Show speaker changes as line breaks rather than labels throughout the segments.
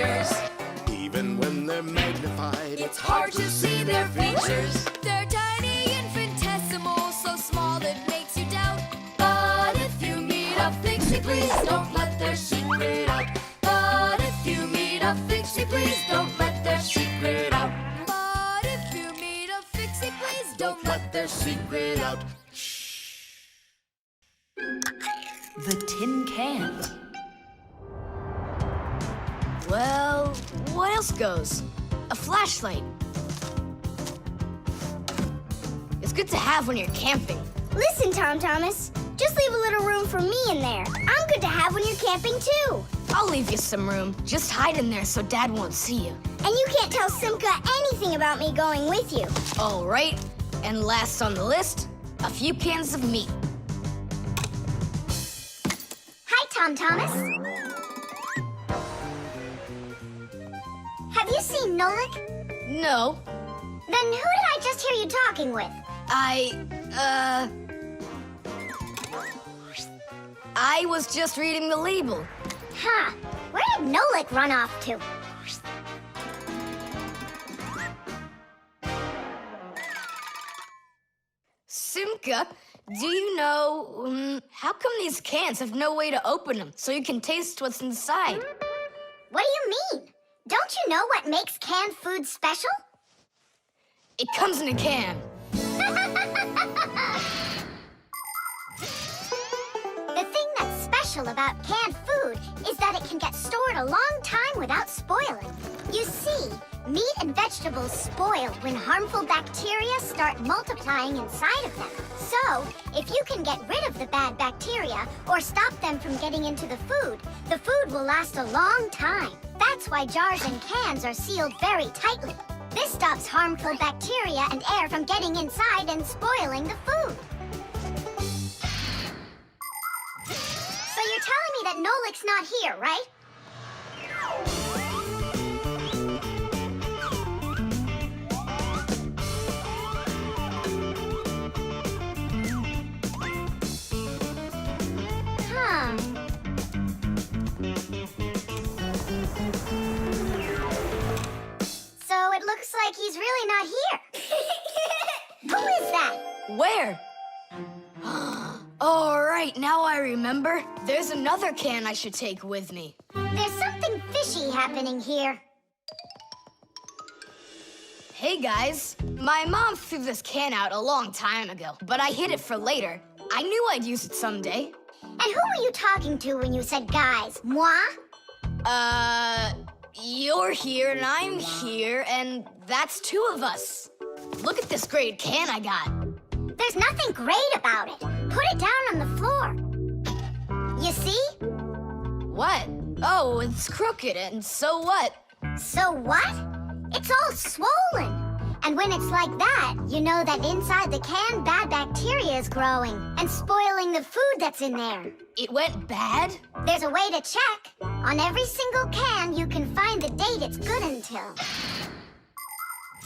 creatures.
Even when they're magnified,
It's hard to see their features.
They're tiny, infinitesimal, so small it makes you doubt.
But if you meet a Fixie, please don't let their secret out. But if you meet a Fixie, please don't let their secret out.
But if you meet a Fixie, please
don't let their secret out.
The tin can.
Well, what else goes? A flashlight. It's good to have when you're camping.
Listen, Tom Thomas. Just leave a little room for me in there. I'm good to have when you're camping, too.
I'll leave you some room. Just hide in there so Dad won't see you.
And you can't tell Simka anything about me going with you.
All right. And last on the list, a few cans of meat.
Hi, Tom Thomas. Have you seen Nolik?
No.
Then who did I just hear you talking with?
I was just reading the label.
Huh. Where did Nolik run off to?
Simka, do you know, how come these cans have no way to open them so you can taste what's inside?
What do you mean? Don't you know what makes canned food special?
It comes in a can.
The thing that's special about canned food is that it can get stored a long time without spoiling. You see, meat and vegetables spoil when harmful bacteria start multiplying inside of them. So, if you can get rid of the bad bacteria or stop them from getting into the food will last a long time. That's why jars and cans are sealed very tightly. This stops harmful bacteria and air from getting inside and spoiling the food. So you're telling me that Nolik's not here, right? Huh. So it looks like he's really not here. Who is that?
Where? All right, now I remember. There's another can I should take with me.
There's something fishy happening here.
Hey, guys. My mom threw this can out a long time ago, but I hid it for later. I knew I'd use it someday.
And who were you talking to when you said guys? Moi?
You're here and I'm here, and that's two of us. Look at this great can I got.
There's nothing great about it. Put it down on the floor. You see?
What? Oh, it's crooked, and so what?
So what? It's all swollen. And when it's like that, you know that inside the can, bad bacteria is growing and spoiling the food that's in there.
It went bad?
There's a way to check. On every single can, you can find the date it's good until.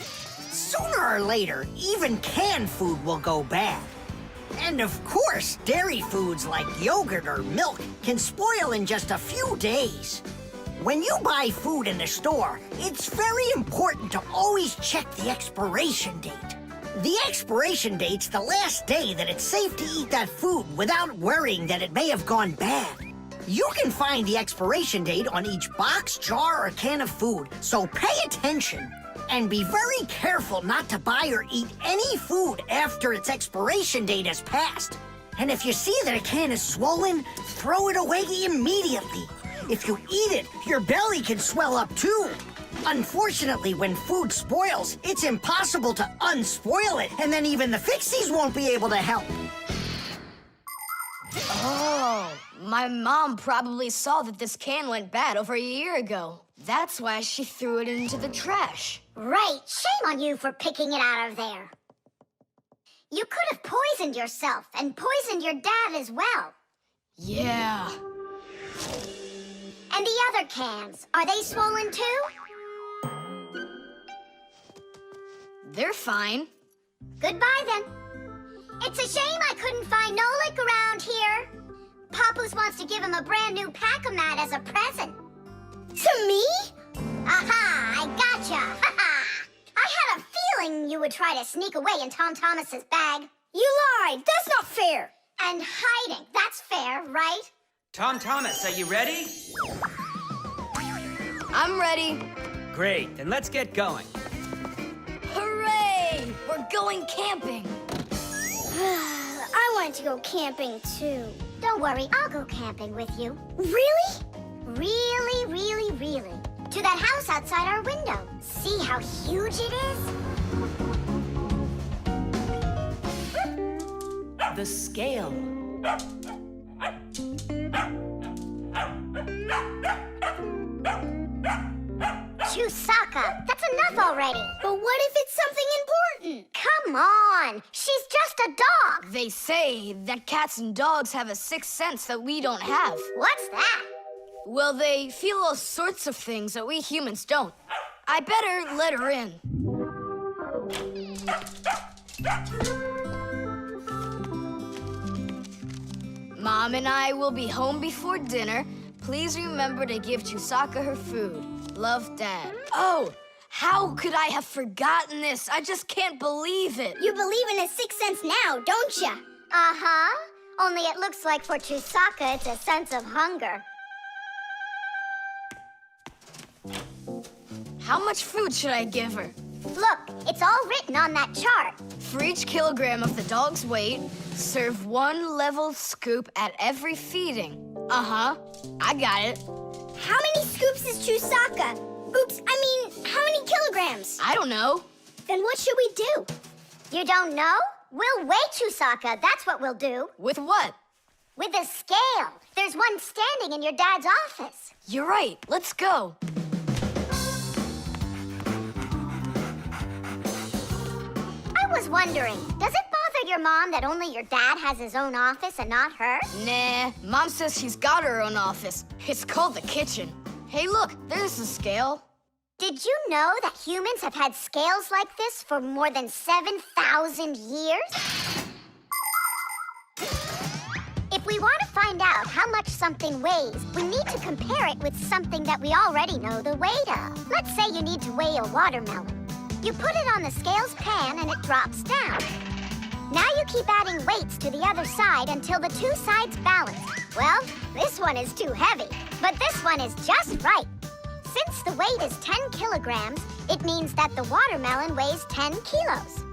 Sooner or later, even canned food will go bad. And of course, dairy foods like yogurt or milk can spoil in just a few days. When you buy food in the store, it's very important to always check the expiration date. The expiration date's the last day that it's safe to eat that food without worrying that it may have gone bad. You can find the expiration date on each box, jar, or can of food, so pay attention. And be very careful not to buy or eat any food after its expiration date has passed. And if you see that a can is swollen, throw it away immediately. If you eat it, your belly can swell up too. Unfortunately, when food spoils, it's impossible to unspoil it, and then even the Fixies won't be able to help.
Oh, my mom probably saw that this can went bad over a year ago. That's why she threw it into the trash.
Right. Shame on you for picking it out of there. You could have poisoned yourself and poisoned your dad as well.
Yeah.
And the other cans, are they swollen too?
They're fine.
Goodbye then. It's a shame I couldn't find Nolik around here. Papoose wants to give him a brand new pack-o-mat as a present. To me? Aha! I gotcha! Ha-ha! I had a feeling you would try to sneak away in Tom Thomas's bag.
You lied! That's not fair!
And hiding, that's fair, right?
Tom Thomas, are you ready?
I'm ready.
Great, then let's get going.
Hooray! We're going camping.
I wanted to go camping too.
Don't worry, I'll go camping with you.
Really?
Really, really, really. To that house outside our window. See how huge it is?
The scale.
Chusaka, that's enough already.
But what if it's something important?
Come on, she's just a dog.
They say that cats and dogs have a sixth sense that we don't have.
What's that?
Well, they feel all sorts of things that we humans don't. I better let her in. Mom and I will be home before dinner. Please remember to give Chusaka her food. Love, Dad. Oh, how could I have forgotten this? I just can't believe it.
You believe in a sixth sense now, don't ya?
Uh-huh. Only it looks like for Chusaka, it's a sense of hunger.
How much food should I give her?
Look, it's all written on that chart.
For each kilogram of the dog's weight, serve 1 level scoop at every feeding. Uh-huh, I got it.
How many scoops is Chusaka? Oops, I mean, how many kilograms?
I don't know.
Then what should we do?
You don't know? We'll weigh Chusaka, that's what we'll do.
With what?
With a scale. There's one standing in your dad's office.
You're right, let's go.
I was wondering, does it bother your mom that only your dad has his own office and not her?
Nah, Mom says she's got her own office. It's called the kitchen. Hey, look, there's the scale.
Did you know that humans have had scales like this for more than 7,000 years? If we want to find out how much something weighs, we need to compare it with something that we already know the weight of. Let's say you need to weigh a watermelon. You put it on the scales pan and it drops down. Now you keep adding weights to the other side until the two sides balance. Well, this one is too heavy, but this one is just right. Since the weight is 10 kilograms, it means that the watermelon weighs 10 kilos.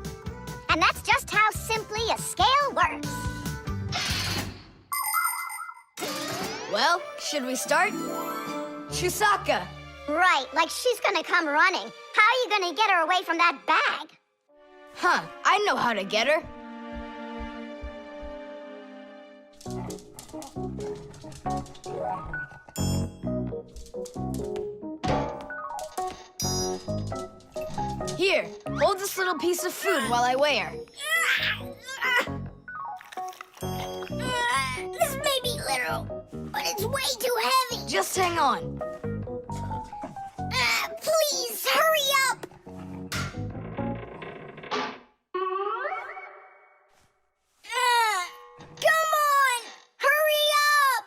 And that's just how simply a scale works.
Well, should we start? Chusaka!
Right, like she's gonna come running. How are you gonna get her away from that bag?
Huh, I know how to get her. Here, hold this little piece of food while I weigh her.
This may be literal, but it's way too heavy.
Just hang on.
Please, hurry up. Come on, hurry up.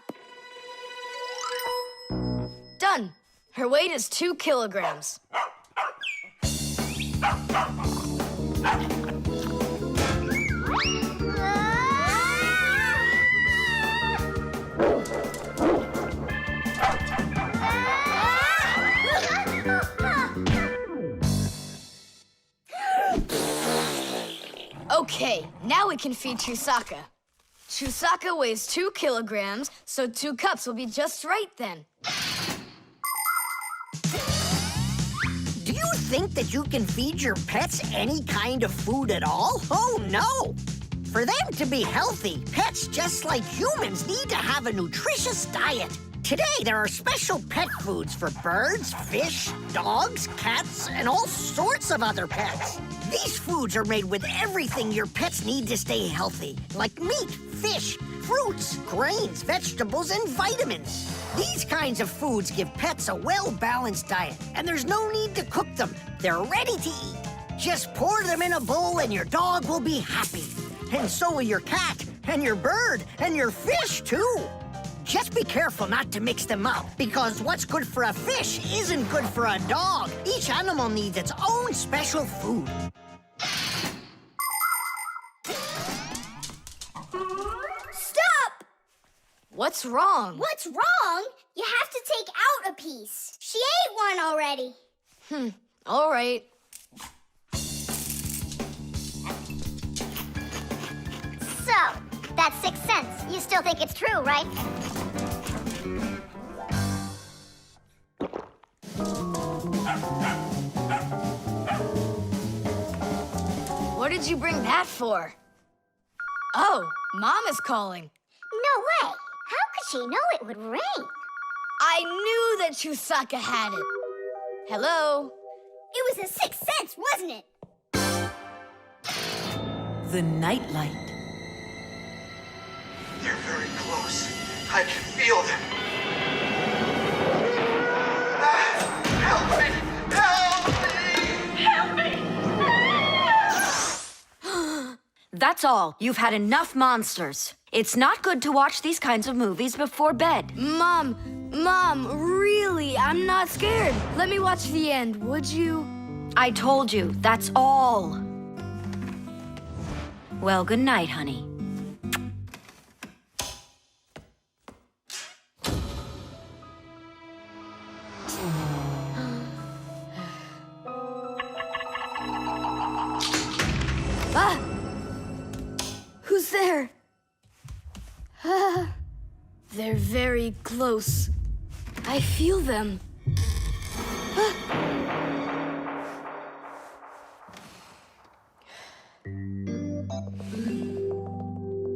Done. Her weight is 2 kilograms. Okay, now we can feed Chusaka. Chusaka weighs 2 kilograms, so 2 cups will be just right then.
Do you think that you can feed your pets any kind of food at all? Oh, no. For them to be healthy, pets just like humans need to have a nutritious diet. Today, there are special pet foods for birds, fish, dogs, cats, and all sorts of other pets. These foods are made with everything your pets need to stay healthy, like meat, fish, fruits, grains, vegetables, and vitamins. These kinds of foods give pets a well-balanced diet, and there's no need to cook them. They're ready to eat. Just pour them in a bowl and your dog will be happy. And so will your cat, and your bird, and your fish, too. Just be careful not to mix them up, because what's good for a fish isn't good for a dog. Each animal needs its own special food.
Stop!
What's wrong?
What's wrong? You have to take out a piece. She ate one already.
All right.
So, that's 6 cents. You still think it's true, right?
What did you bring that for? Oh, Mom is calling.
No way. How could she know it would rain?
I knew that Chusaka had it. Hello?
It was a 6 cents, wasn't it?
The nightlight.
They're very close. I can feel them. Help me! Help me! Help me!
That's all. You've had enough monsters. It's not good to watch these kinds of movies before bed.
Mom, really, I'm not scared. Let me watch the end, would you?
I told you, that's all. Well, good night, honey.
Ah! Who's there? They're very close. I feel them.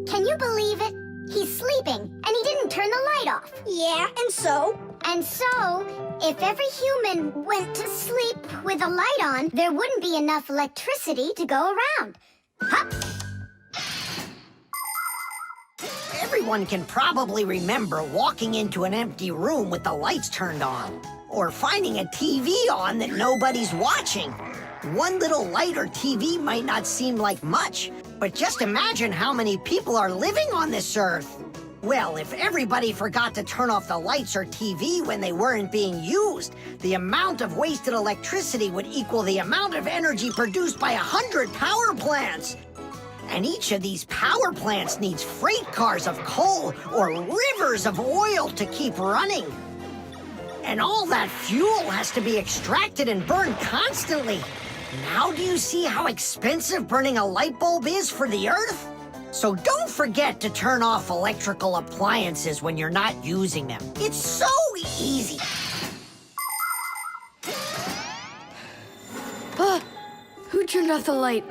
Can you believe it? He's sleeping, and he didn't turn the light off.
Yeah, and so?
And so, if every human went to sleep with a light on, there wouldn't be enough electricity to go around. Hop!
Everyone can probably remember walking into an empty room with the lights turned on, or finding a TV on that nobody's watching. One little light or TV might not seem like much, but just imagine how many people are living on this earth. Well, if everybody forgot to turn off the lights or TV when they weren't being used, the amount of wasted electricity would equal the amount of energy produced by 100 power plants. And each of these power plants needs freight cars of coal or rivers of oil to keep running. And all that fuel has to be extracted and burned constantly. Now do you see how expensive burning a light bulb is for the Earth? So don't forget to turn off electrical appliances when you're not using them. It's so easy.
Who turned off the light?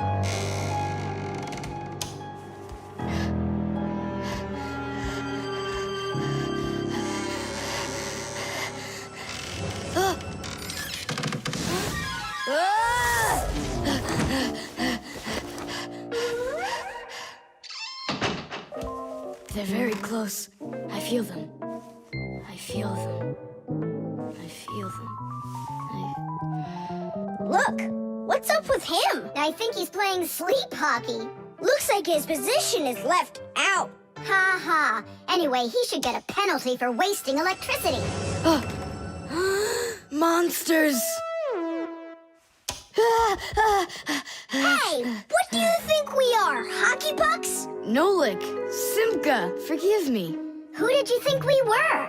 They're very close. I feel them. I feel them. I feel them.
Look, what's up with him?
I think he's playing sleep hockey.
Looks like his position is left out.
Ha ha. Anyway, he should get a penalty for wasting electricity.
Monsters!
Hey, what do you think we are, hockey pucks?
Nolik, Simka, forgive me.
Who did you think we were?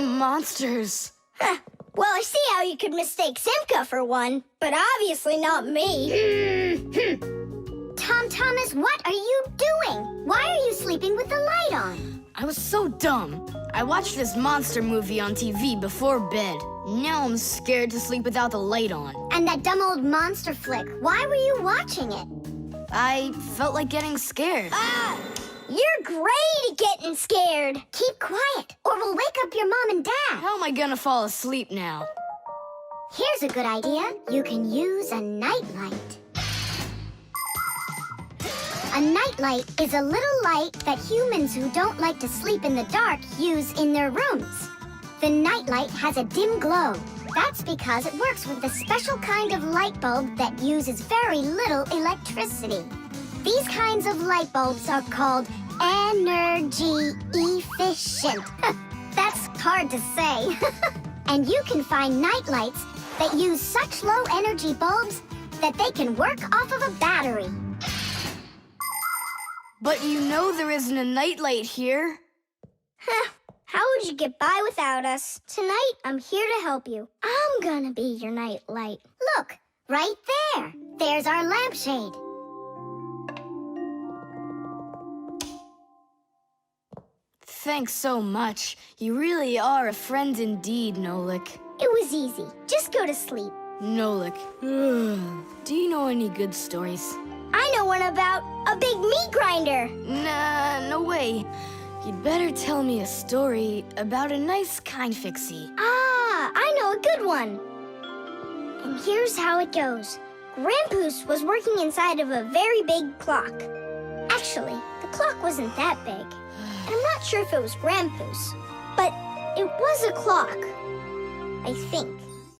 Monsters.
Huh. Well, I see how you could mistake Simka for one, but obviously not me.
Tom Thomas, what are you doing? Why are you sleeping with the light on?
I was so dumb. I watched this monster movie on TV before bed. Now I'm scared to sleep without the light on.
And that dumb old monster flick, why were you watching it?
I felt like getting scared.
You're great at getting scared.
Keep quiet, or we'll wake up your mom and dad.
How am I gonna fall asleep now?
Here's a good idea. You can use a nightlight. A nightlight is a little light that humans who don't like to sleep in the dark use in their rooms. The nightlight has a dim glow. That's because it works with a special kind of light bulb that uses very little electricity. These kinds of light bulbs are called energy efficient. That's hard to say. And you can find night lights that use such low energy bulbs that they can work off of a battery.
But you know there isn't a nightlight here.
How would you get by without us? Tonight, I'm here to help you. I'm gonna be your night light.
Look, right there. There's our lampshade.
Thanks so much. You really are a friend indeed, Nolik.
It was easy. Just go to sleep.
Nolik. Do you know any good stories?
I know one about a big meat grinder.
Nah, no way. You'd better tell me a story about a nice, kind Fixie.
Ah, I know a good one. And here's how it goes. Grandpoos was working inside of a very big clock. Actually, the clock wasn't that big. And I'm not sure if it was Grandpoos, but it was a clock, I think.